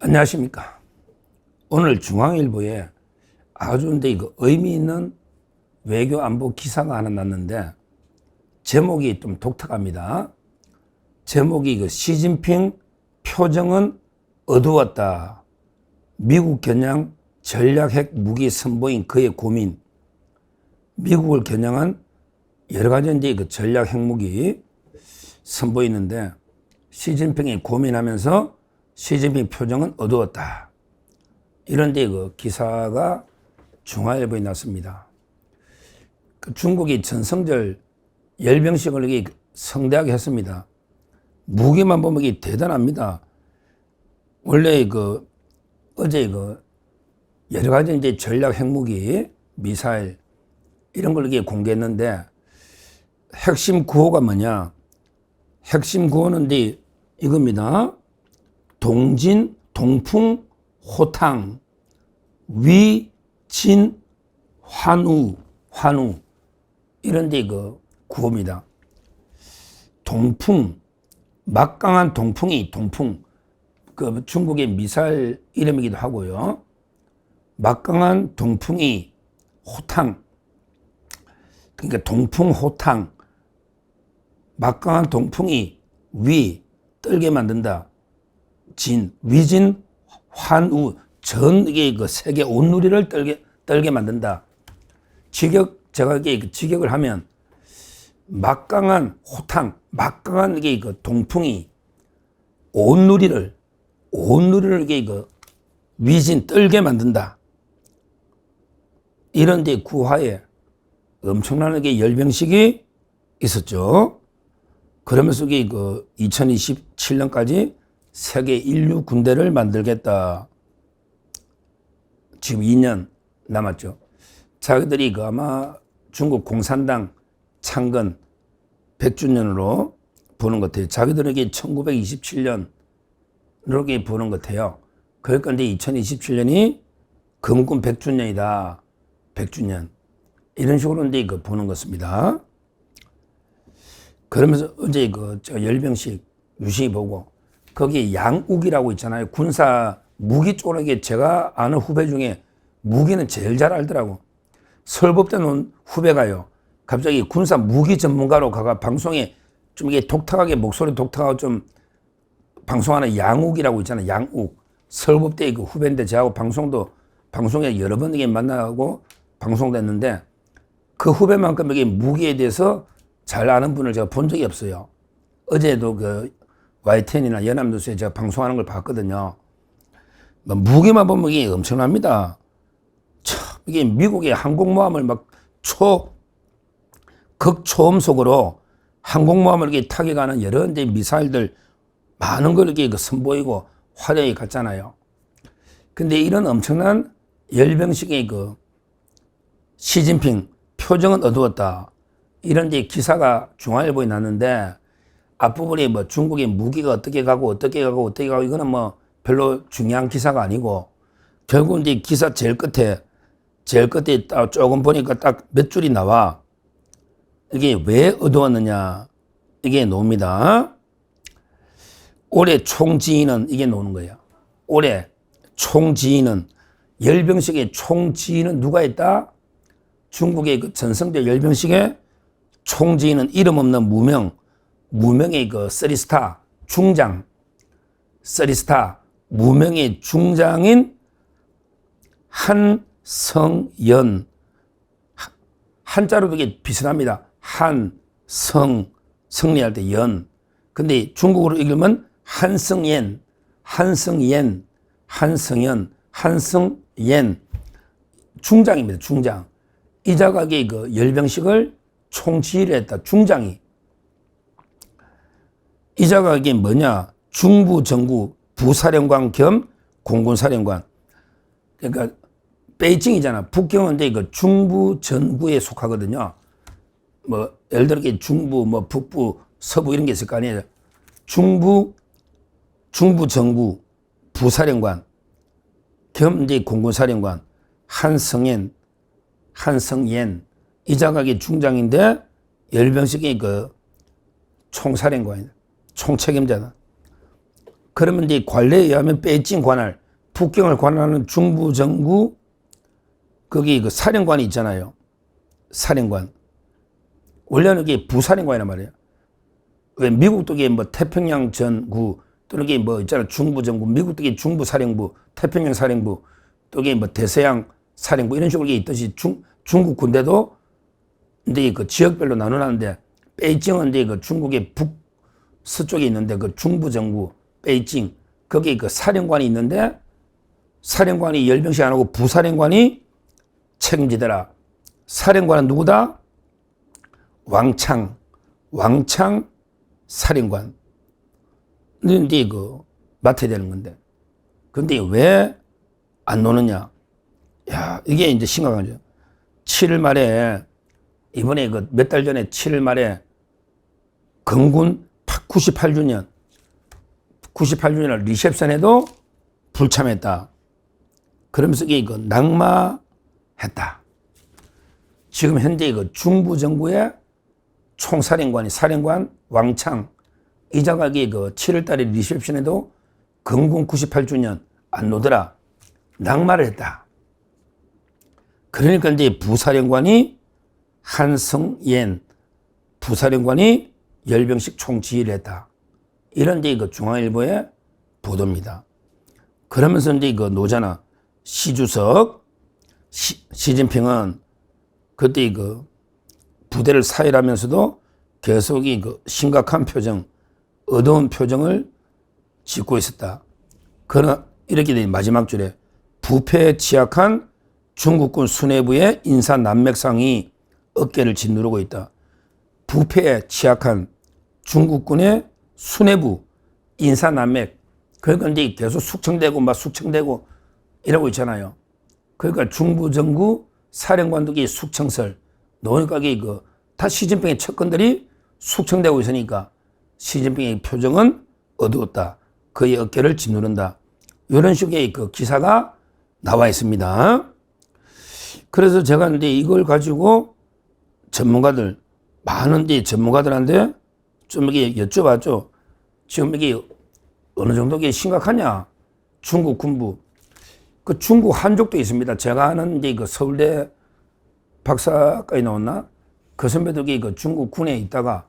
안녕하십니까. 오늘 중앙일보에 아주 근데 의미 있는 외교 안보 기사가 하나 났는데 제목이 좀 독특합니다. 제목이 시진핑 표정은 어두웠다. 미국 겨냥 전략 핵 무기 선보인 그의 고민. 미국을 겨냥한 여러 가지 이제 전략 핵무기 선보이는데 시진핑이 고민하면서 시진핑 표정은 어두웠다. 이런 데 기사가 중앙일보에 났습니다. 중국이 전성절 열병식을 성대하게 했습니다. 무기만 보면 이게 대단합니다. 원래 어제 여러 가지 이제 전략 핵무기, 미사일 이런 걸 공개했는데 핵심 구호가 뭐냐? 핵심 구호는 이겁니다. 동진, 동풍, 호탕, 위, 진, 환우 이런 데 구호입니다. 동풍, 막강한 동풍이 동풍, 중국의 미사일 이름이기도 하고요. 막강한 동풍이 호탕, 그러니까 동풍 호탕, 막강한 동풍이 위, 떨게 만든다. 진, 위진, 환우, 전 이게 세계 온누리를 떨게 만든다. 제가 직역을 하면 막강한 호탕, 막강한 이게 동풍이 온누리를 이게 위진 떨게 만든다. 이런 데 구하에 엄청난 열병식이 있었죠. 그러면서 2027년까지 세계 인류 군대를 만들겠다. 지금 2년 남았죠. 자기들이 아마 중국 공산당 창건 100주년으로 보는 것 같아요. 자기들에게 1927년으로 보는 것 같아요. 그러니까 이제 2027년이 건국 100주년이다. 100주년. 이런 식으로 이제 보는 것입니다. 그러면서 어제 열병식 유심히 보고 거기 양욱이라고 있잖아요. 군사 무기 쪽으로 제가 아는 후배 중에 무기는 제일 잘 알더라고. 서울법대 놓은 후배가요. 갑자기 군사 무기 전문가로 가가 방송에 좀 이게 독특하게 목소리 독특하고 좀 방송하는 양욱이라고 있잖아요. 양욱. 서울법대 후배인데 저하고 방송에 여러 번 만나고 방송됐는데 그 후배만큼 이게 무기에 대해서 잘 아는 분을 제가 본 적이 없어요. 어제도 YTN이나 연합뉴스에 제가 방송하는 걸 봤거든요. 무기만 보면 이게 엄청납니다. 이게 미국의 항공모함을 극초음속으로 항공모함을 타격하는 여러 미사일들 많은 걸 선보이고 화려하게 갔잖아요. 근데 이런 엄청난 열병식의 시진핑 표정은 어두웠다. 이런 기사가 중앙일보에 났는데 앞부분이 중국의 무기가 어떻게 가고 이거는 별로 중요한 기사가 아니고 결국 이제 기사 제일 끝에 딱 조금 보니까 딱 몇 줄이 나와. 이게 왜 어두웠느냐. 이게 나옵니다. 올해 총지휘는 이게 나오는 거예요. 올해 총지휘는 열병식의 총지휘는 누가 했다? 중국의 전성대 열병식의 총지휘는 이름 없는 무명의 쓰리스타 중장, 쓰리스타 무명의 중장인 한성연, 한자로 되게 비슷합니다. 승리할 때 연. 근데 중국어로 읽으면 한성연, 중장입니다. 중장. 이 자각의 열병식을 총지휘를 했다. 중장이. 이 자각이 뭐냐? 중부정구 부사령관 겸 공군사령관. 그러니까 베이징이잖아. 북경은 중부전구에 속하거든요. 예를 들어 중부, 북부, 서부 이런 게 있을 거 아니에요. 중부정구 부사령관 겸 이제 공군사령관 한성연 이 자각이 중장인데 열병식이 총사령관이다. 총책임자다. 그러면 이제 관례에 의하면 베이징 관할, 북경을 관할하는 중부정부 거기 그 사령관이 있잖아요. 사령관. 원래는 이게 부사령관이란 말이에요. 왜 미국도 이게 뭐 태평양 전구 또는 이게 뭐 있잖아 중부정부, 미국도 이게 중부사령부, 태평양 사령부, 또 이게 뭐 대서양 사령부 이런 식으로 이게 있듯이 중국 군대도 근데 그 지역별로 나눠놨는데 베이징은 이제 그 중국의 북서쪽에 있는데 그 중부정부 베이징 거기 그 사령관이 있는데 사령관이 열병식 안 하고 부사령관이 책임지더라. 사령관은 누구다? 왕창 사령관. 이제 그 맡아야 되는 건데. 근데 왜 안 노느냐? 야, 이게 이제 심각한 거죠. 7월 말에 이번에 그 몇 달 전에 7월 말에 건군 98주년을 리셉션에도 불참했다. 그러면서 이게 그 낙마했다. 지금 현재 그 중부 정부의 총사령관이 사령관 왕창 이자가 그 7월 달에 리셉션에도 건군 98주년 안 노더라. 낙마를 했다. 그러니까 이제 부사령관이 한성옌 부사령관이 열병식 총지휘를 했다. 이런 이제 그 중앙일보의 보도입니다. 그러면서 이제 그 노잖아. 시주석, 시진핑은 그때 그 부대를 사일하면서도 계속 그 심각한 표정, 어두운 표정을 짓고 있었다. 그러나 이렇게 된 마지막 줄에 부패에 취약한 중국군 수뇌부의 인사 난맥상이 어깨를 짓누르고 있다. 부패에 취약한 중국군의 수뇌부 인사 난맥. 그러니까 이제 계속 숙청되고 이러고 있잖아요. 그러니까 중부정부 사령관들이 숙청설 노니까 다 시진핑의 측근들이 숙청되고 있으니까 시진핑의 표정은 어두웠다. 그의 어깨를 짓누른다. 이런 식의 그 기사가 나와 있습니다. 그래서 제가 이제 이걸 가지고 많은 이제 전문가들한테 좀 이렇게 여쭤봤죠. 지금 이게 어느 정도 심각하냐? 중국 군부. 그 중국 한족도 있습니다. 제가 아는 이제 그 서울대 박사까지 나왔나? 그 선배들이 그 중국 군에 있다가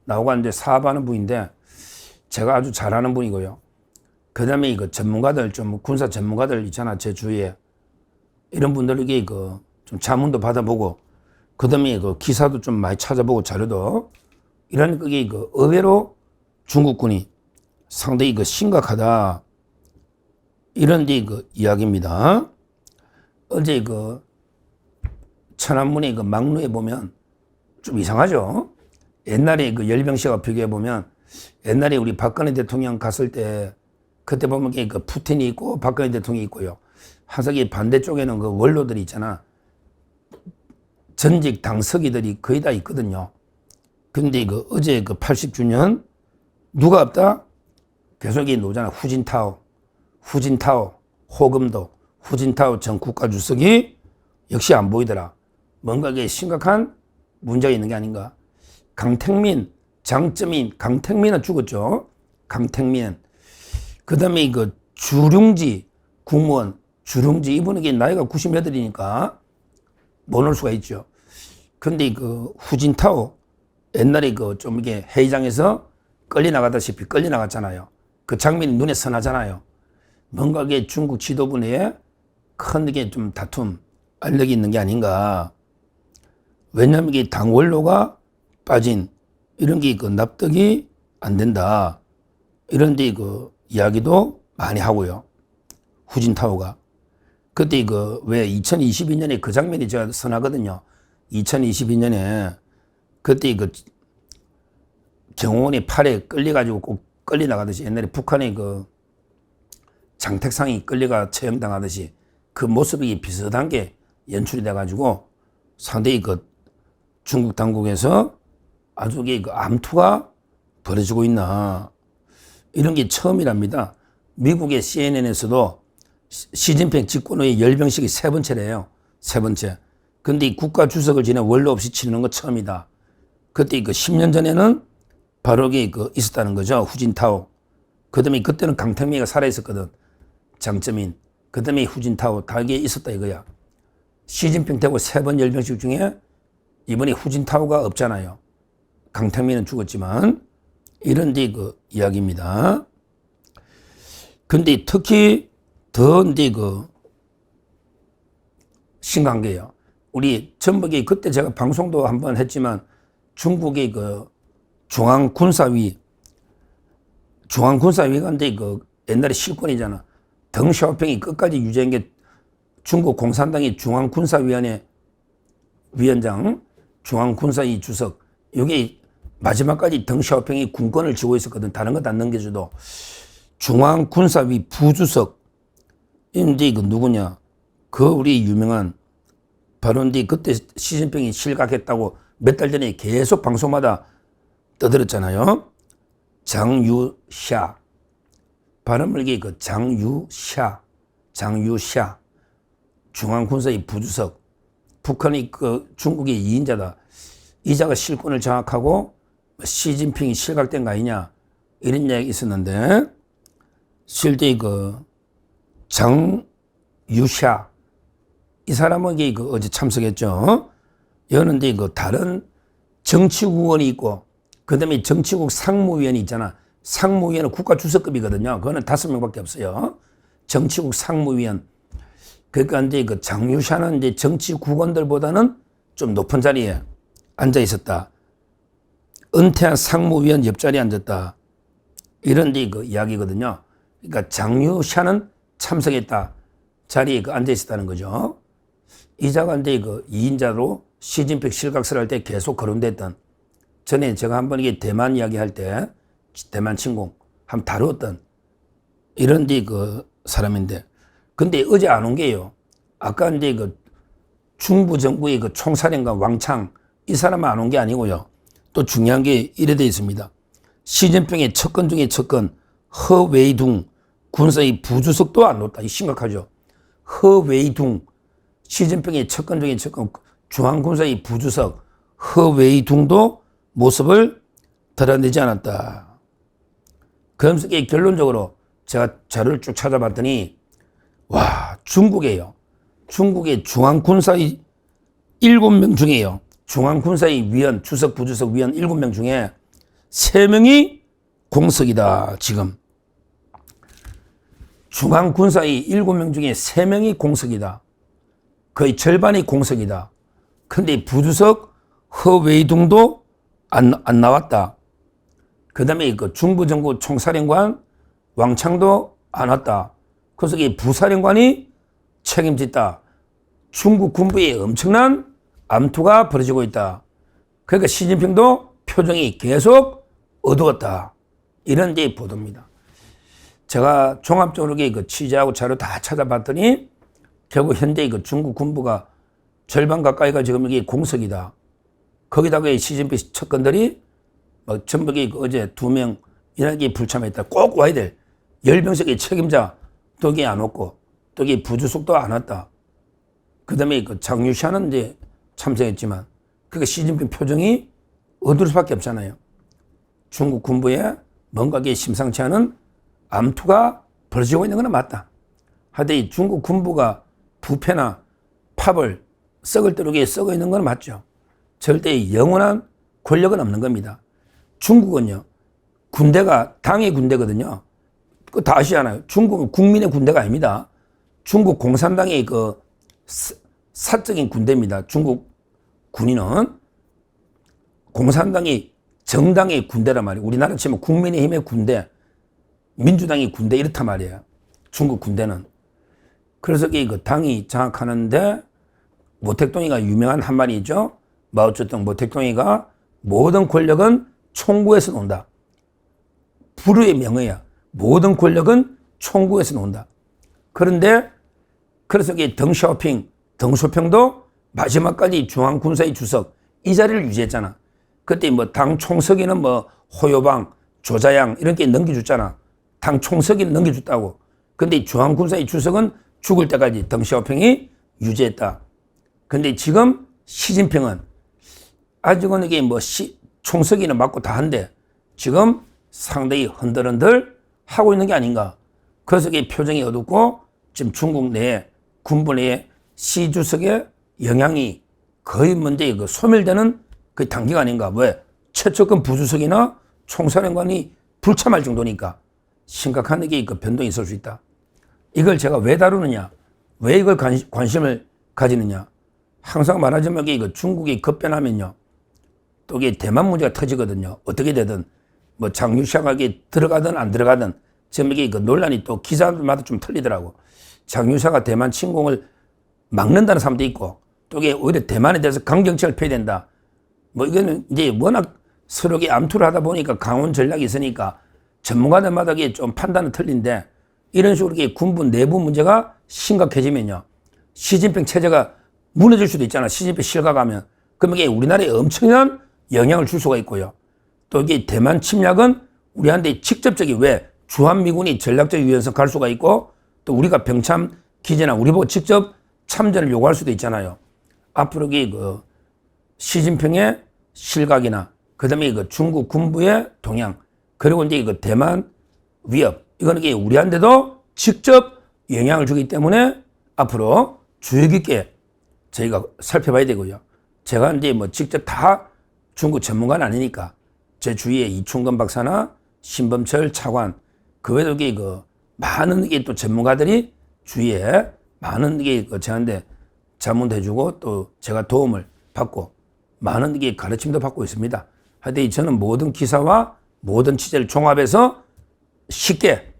나오고 이제 사업하는 분인데 제가 아주 잘 아는 분이고요. 그 다음에 이거 전문가들 좀 군사 전문가들 있잖아. 제 주위에. 이런 분들에게 좀 자문도 받아보고 그 다음에 그 기사도 좀 많이 찾아보고 자료도 이런 그게 의외로 중국군이 상당히 심각하다. 이런 이야기입니다. 어제 천안문의 막루에 보면 좀 이상하죠. 옛날에 열병식과 비교해 보면 옛날에 우리 박근혜 대통령 갔을 때 그때 보면 푸틴이 있고 박근혜 대통령이 있고요. 항상 반대쪽에는 원로들이 있잖아. 전직 당서기들이 거의 다 있거든요. 근데 어제 80주년 누가 없다? 계속 노잖아. 후진타오, 호금도, 후진타오 전 국가주석이 역시 안 보이더라. 뭔가 심각한 문제가 있는 게 아닌가. 강택민, 장점인, 강택민은 죽었죠. 강택민. 그 다음에 주룽지 국무원, 이분에게 나이가 98이니까 못 올 수가 있죠. 근데 후진타오, 옛날에 좀 이게 회의장에서 끌려 나갔잖아요. 그 장면이 눈에 선하잖아요. 뭔가 이게 중국 지도부 내에 큰 게 좀 다툼, 알력이 있는 게 아닌가. 왜냐하면 이게 당 원로가 빠진 이런 게 납득이 안 된다. 이런 데 이야기도 많이 하고요. 후진타오가. 그때 왜 2022년에 그 장면이 제가 선하거든요. 2022년에 그때 경호원이 팔에 끌려가지고 꼭 끌려 나가듯이 옛날에 북한의 장택상이 끌려가 처형당하듯이 그 모습이 비슷한 게 연출이 돼가지고 상당히 중국 당국에서 아주 암투가 벌어지고 있나. 이런 게 처음이랍니다. 미국의 CNN에서도 시진핑 집권 후에 열병식이 세 번째래요. 세 번째. 근데 이 국가 주석을 지내 원로 없이 치르는 건 처음이다. 그때 10년 전에는 바로 이게 있었다는 거죠. 후진타오. 그 다음에 그때는 강택민이가 살아있었거든. 장점인. 그 다음에 후진타오 다 이게 있었다 이거야. 시진핑 되고 3번 열병식 중에 이번에 후진타오가 없잖아요. 강택민은 죽었지만 이런 데 그 이야기입니다. 근데 특히 더 이제 그 심각한 게요. 우리 전북이 그때 제가 방송도 한번 했지만 중국의 그 중앙군사위가 이제 그 옛날에 실권이잖아. 덩샤오핑이 끝까지 유지한 게 중국 공산당의 중앙군사위원회 위원장, 중앙군사위 주석, 이게 마지막까지 덩샤오핑이 군권을 쥐고 있었거든. 다른 것 안 넘겨줘도. 중앙군사위 부주석, 이제 그 누구냐? 그 우리 유명한 바로 이제 그때 시진핑이 실각했다고 몇 달 전에 계속 방송마다 떠들었잖아요. 장유샤. 발음을 이게 그 장유샤. 중앙군사위 부주석. 북한이 그 중국의 2인자다. 이자가 실권을 장악하고 시진핑이 실각된 거 아니냐. 이런 이야기 있었는데, 실제 그 장유샤. 이 사람은 그 어제 참석했죠. 여는데 그 다른 정치국원이 있고, 그 다음에 정치국 상무위원이 있잖아. 상무위원은 국가주석급이거든요. 그거는 5명밖에 없어요. 정치국 상무위원. 그러니까 이제 그 장유샤는 이제 정치국원들보다는 좀 높은 자리에 앉아 있었다. 은퇴한 상무위원 옆자리에 앉았다. 이런 데 그 이야기거든요. 그러니까 장유샤는 참석했다. 자리에 그 앉아 있었다는 거죠. 이자가 이제 그 2인자로 시진핑 실각설 할 때 계속 거론됐던, 전에 제가 한번 이게 대만 이야기할 때, 대만 침공 한번 다루었던 이런 데 그 사람인데, 근데 어제 안 온 게요. 아까 이제 그 중부 정부의 그 총사령관 왕창, 이 사람은 안 온 게 아니고요. 또 중요한 게 이래 돼 있습니다. 시진핑의 척건 중에 척건, 허웨이둥 군사의 부주석도 안 왔다. 이 심각하죠. 허웨이둥, 시진핑의 척건 중에 척건, 중앙군사의 부주석, 허웨이둥도 모습을 드러내지 않았다. 그러면서 결론적으로 제가 자료를 쭉 찾아봤더니, 와, 중국이에요. 중국의 중앙군사의 7명 중에요. 중앙군사의 위원, 주석, 부주석 위원 7명 중에 3명이 공석이다, 지금. 중앙군사의 7명 중에 3명이 공석이다. 거의 절반이 공석이다. 근데 부주석, 허웨이둥도 안 나왔다. 그 다음에 그 중부정부 총사령관 왕창도 안 왔다. 그래서 이 부사령관이 책임졌다. 중국 군부에 엄청난 암투가 벌어지고 있다. 그러니까 시진핑도 표정이 계속 어두웠다. 이런 데 보도입니다. 제가 종합적으로 그 취재하고 자료 다 찾아봤더니 결국 현재 그 중국 군부가 절반 가까이가 지금 이게 공석이다. 거기다가 시진핑 척건들이 전부 어제 2명 이렇게 불참했다. 꼭 와야 될 열병석의 책임자 또 이게 안 왔고, 또 이게 부주석도 안 왔다. 그 다음에 그 장유샤는 이제 참석했지만, 그러니까 시진핑 표정이 어두울 수밖에 없잖아요. 중국 군부에 뭔가 심상치 않은 암투가 벌어지고 있는 건 맞다. 하여튼 중국 군부가 부패나 팝을 썩을 대로 썩어 있는 건 맞죠. 절대 영원한 권력은 없는 겁니다. 중국은요, 군대가 당의 군대거든요. 그거 다 아시잖아요. 중국은 국민의 군대가 아닙니다. 중국 공산당의 그 사적인 군대입니다. 중국 군인은 공산당이 정당의 군대란 말이에요. 우리나라 치면 국민의힘의 군대, 민주당의 군대 이렇단 말이에요. 중국 군대는. 그래서 그 당이 장악하는데 모택동이가 유명한 한 말이 있죠. 마오쩌둥 모택동이가 모든 권력은 총구에서 논다. 불후의 명예야. 모든 권력은 총구에서 논다. 그런데 그래서 덩쇼핑도 마지막까지 중앙군사의 주석 이 자리를 유지했잖아. 그때 당 총서기는 호요방, 조자양 이런 게 넘겨줬잖아. 당 총서기는 넘겨줬다고. 근데 중앙군사의 주석은 죽을 때까지 덩쇼핑이 유지했다. 근데 지금 시진핑은 아직은 이게 총서기는 맞고 다 한데 지금 상당히 흔들흔들 하고 있는 게 아닌가. 그래서 이게 표정이 어둡고 지금 중국 내에 군부 내에 시 주석의 영향이 거의 먼저 그 소멸되는 그 단계가 아닌가. 왜? 최측근 부주석이나 총사령관이 불참할 정도니까 심각한 이게 그 변동이 있을 수 있다. 이걸 제가 왜 다루느냐? 왜 이걸 관심을 가지느냐? 항상 말하지만 이게 중국이 급변하면요. 또 이게 대만 문제가 터지거든요. 어떻게 되든 뭐 장유샤가 들어가든 안 들어가든 지금 이게 그 논란이 또 기사마다 좀 틀리더라고. 장유샤가 대만 침공을 막는다는 사람도 있고 또 이게 오히려 대만에 대해서 강경책을 펴야 된다. 뭐 이거는 이제 워낙 서로 암투를 하다 보니까 강원 전략이 있으니까 전문가들마다 이게 좀 판단은 틀린데 이런 식으로 이게 군부 내부 문제가 심각해지면요. 시진핑 체제가 무너질 수도 있잖아. 시진핑 실각하면. 그럼 이게 우리나라에 엄청난 영향을 줄 수가 있고요. 또 이게 대만 침략은 우리한테 직접적인 왜 주한미군이 전략적 유연성 갈 수가 있고 또 우리가 병참 기지나 우리 보고 직접 참전을 요구할 수도 있잖아요. 앞으로 그 시진핑의 실각이나 그다음에 그 중국 군부의 동향 그리고 이제 그 대만 위협 이거는 이게 우리한테도 직접 영향을 주기 때문에 앞으로 주의 깊게 저희가 살펴봐야 되고요. 제가 이제 뭐 직접 다 중국 전문가는 아니니까 제 주위에 이충건 박사나 신범철 차관 그 외에도 이게 그 많은 이게 또 전문가들이 주위에 많은 이게 그 저한테 자문해주고 또 제가 도움을 받고 많은 이게 가르침도 받고 있습니다. 하여튼 저는 모든 기사와 모든 취재를 종합해서 쉽게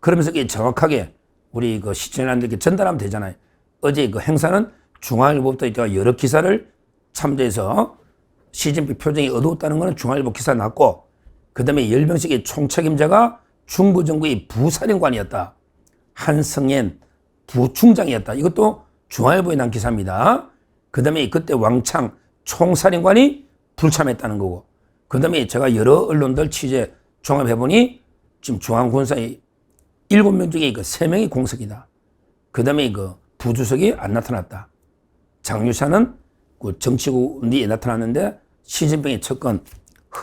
그러면서 이게 정확하게 우리 그 시청자들께 전달하면 되잖아요. 어제 그 행사는 중앙일보부터 여러 기사를 참조해서 시진핑 표정이 어두웠다는 것은 중앙일보 기사 났고 그다음에 열병식의 총책임자가 중부정부의 부사령관이었다. 한성엔 부총장이었다. 이것도 중앙일보에 난 기사입니다. 그다음에 그때 왕창 총사령관이 불참했다는 거고 그다음에 제가 여러 언론들 취재 종합해보니 지금 중앙군사의 7명 중에 그 3명이 공석이다. 그다음에 그 부주석이 안 나타났다. 장유샤는 그 정치군이 나타났는데 시진핑의 측근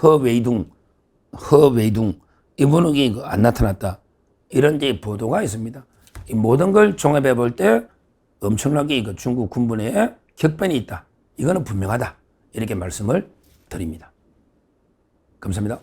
허웨이둥 이분은 안 나타났다. 이런 이제 보도가 있습니다. 이 모든 걸 종합해 볼 때 엄청나게 그 중국 군부 내에 격변이 있다. 이거는 분명하다. 이렇게 말씀을 드립니다. 감사합니다.